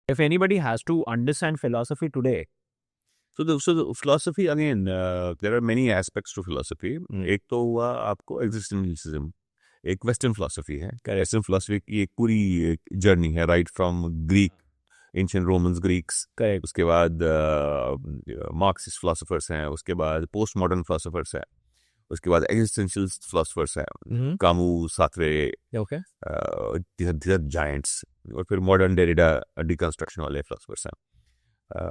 If anybody has to understand philosophy today, So the philosophy again, there are many aspects to philosophy. एक तो हुआ आपको existentialism, एक western philosophy है. Western philosophy की एक पूरी जर्नी है, right from Greek, ancient Romans, Greeks. correct. उसके बाद मार्क्सिस्ट फिलोसफर्स हैं, उसके बाद पोस्ट मॉडर्न फिलोसफर्स हैं, उसके बाद एग्जिस्टेंशियल फिलोसफर्स हैं, Camus, Sartre, Okay. these are giants. और फिर मॉडर्न डेरिडा डिकंस्ट्रक्शन वाले फिलोसफर्स हैं.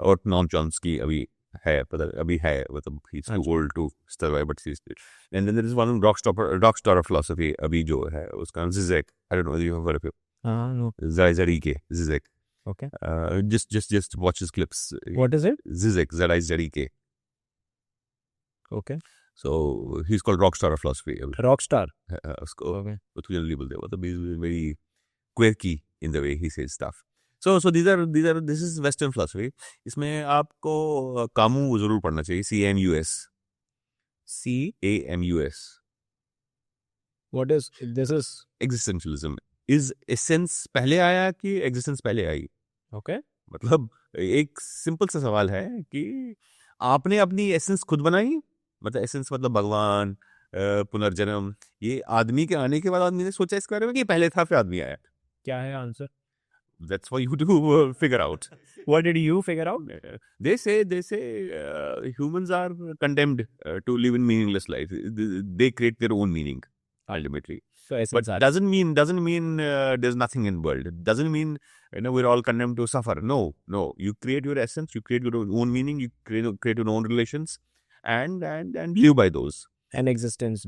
और नॉम चॉम्स्की अभी है, अभी है, मतलब he's too old to survive, but he's still. And then there is one rock star of philosophy अभी जो है, उसका नाम Zizek. I don't know whether you have heard of him. No. Zizek, Zizek. Okay. Just watch his clips. What is it? Zizek, Zizek. Okay. So he's called rock star of philosophy. Rockstar. उसको Okay. उसको generally बोलते हैं, मतलब he's very quirky in the way he says stuff. So this is Western philosophy. इसमें आपको Camus जरूर पढ़ना चाहिए, CAMUS. CAMUS. What is this? Is Existentialism. Is essence पहले आया कि existence पहले आई? okay. मतलब एक सिंपल सा सवाल है कि आपने अपनी एसेंस खुद बनाई, मतलब एसेंस मतलब भगवान, पुनर्जन्म, ये आदमी के आने के बाद आदमी ने सोचा इसके बारे में कि पहले था फिर आदमी आया? क्या है answer? That's for you to figure out. What did you figure out? They say humans are condemned to live in meaningless life. They create their own meaning ultimately. So But doesn't mean there's nothing in world. It doesn't mean we're all condemned to suffer. No. You create your essence. You create your own meaning. You create your own relations, and live by those. An existence.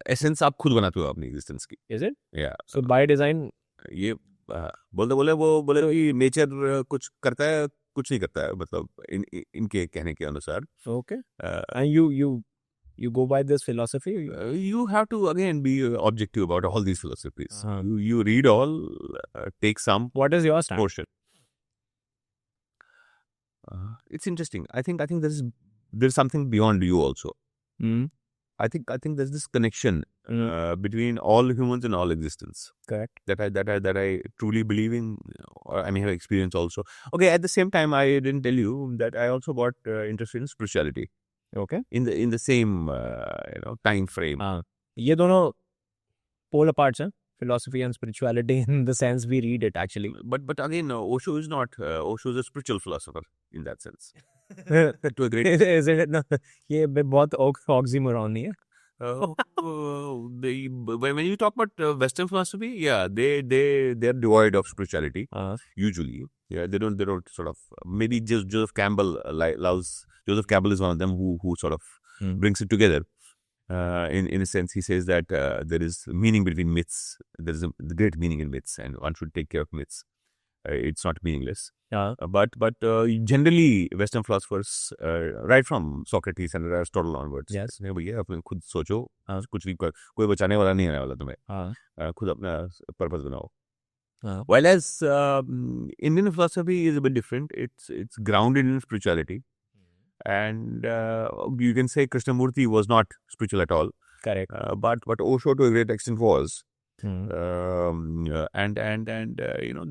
Essence आप खुद बनाते हो अपनी existence की. Is it? Yeah. So by design. ये बोले ये nature कुछ करता है, कुछ नहीं करता है, मतलब इनके कहने के अनुसार. Okay. And you go by this philosophy? You have to again be objective about all these philosophies. You read all, take some. What is your stand? Portion. It's interesting. I think there's something beyond you also. I think there's this connection between all humans and all existence. Correct. That I truly believe in, or I may have experienced also. Okay, at the same time, I didn't tell you that I also got interested in spirituality. Okay. In the same time frame. ये दोनों pole aparts हैं, philosophy and spirituality in the sense we read it actually. But again, Osho is not. Osho is a spiritual philosopher in that sense. To a great. Is it? No, ये बहुत oxymoron नहीं है. When you talk about Western philosophy, yeah, they're devoid of spirituality. Usually, yeah, they don't sort of. Maybe just Joseph Campbell Joseph Campbell is one of them who sort of brings it together. In a sense, he says that there is meaning between myths. There is a great meaning in myths, and one should take care of myths. It's not meaningless. But generally, Western philosophers, right from Socrates and Aristotle onwards, yes, भैया अपने खुद सोचो, कुछ भी कोई बचाने वाला नहीं आने वाला तुम्हें, खुद अपना पर्पस बनाओ. While as Indian philosophy is a bit different, it's grounded in spirituality, and you can say Krishnamurti was not spiritual at all. Correct. But Osho to a great extent was. And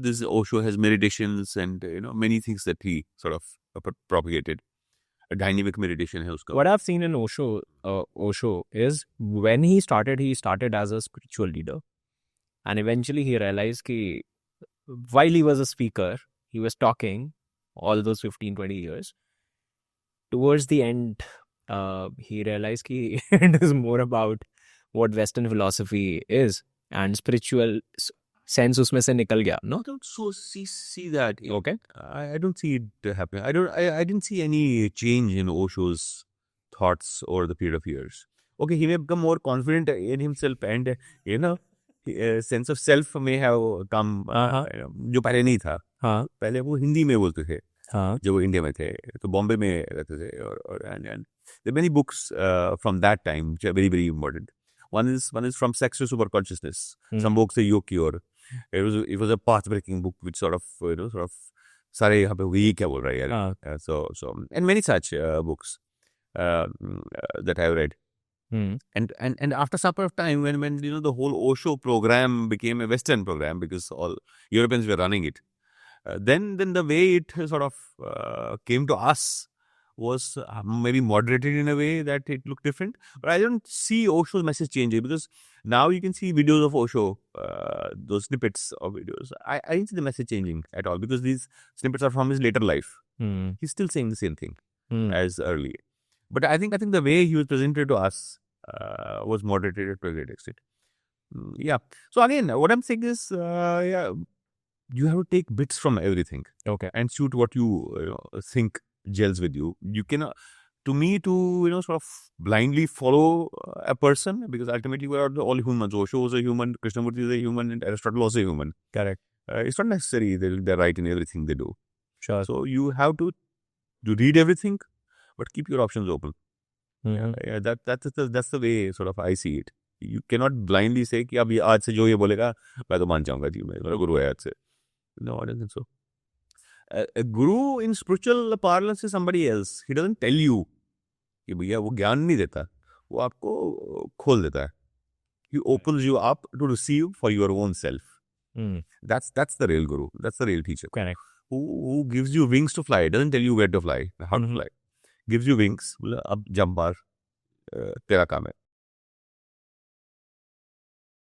this Osho has meditations and many things that he sort of propagated. A dynamic meditation है उसका. What I've seen in Osho is when he started as a spiritual leader, and eventually he realized that while he was a speaker, he was talking all those 15-20 years. Towards the end, he realized that it is more about what Western philosophy is. And spiritual sense उसमें से निकल गया. No? I don't see that. Okay. I don't see it happening. I didn't see any change in Osho's thoughts over the period of years. Okay, he may become more confident in himself, and sense of self may have come. जो पहले नहीं था. पहले वो हिंदी में बोलते थे. जब वो इंडिया में थे, तो बॉम्बे में रहते थे, और and there are many books from that time which are very, very important. One is from Sex to Superconsciousness. Some books say Yogi, or it was a path-breaking book which sort of सारे यहाँ पे वही क्या बोल रहा है यार. So and many such books that I have read. And after some of time, when the whole Osho program became a Western program because all Europeans were running it, Then the way it sort of came to us was maybe moderated in a way that it looked different. But I don't see Osho's message changing, because now you can see videos of Osho, those snippets of videos. I didn't see the message changing at all, because these snippets are from his later life. He's still saying the same thing as early. But I think the way he was presented to us was moderated to a great extent. Yeah. So again, what I'm saying is, you have to take bits from everything. Okay. And shoot what you think gels with you. You cannot, to sort of blindly follow a person, because ultimately we are all humans. Osho was a human, Krishnamurti is a human, and Aristotle was a human. Correct. It's not necessary they're right in everything they do. Sure. So you have to read everything, but keep your options open. Mhm. That's the way sort of I see it. You cannot blindly say कि अब आज से जो ये बोलेगा मैं तो मान जाऊंगा जी, मेरा गुरु है आज से. No, I don't think so. A guru in spiritual parlance is somebody else. He doesn't tell you कि भैया वो ज्ञान नहीं देता, वो आपको खोल देता है. He opens you up to receive for your own self. That's the real guru. That's the real teacher. Correct. Who gives you wings to fly. Doesn't tell you where to fly, how to fly. Gives you wings. बोला अब jump मार, तेरा काम है.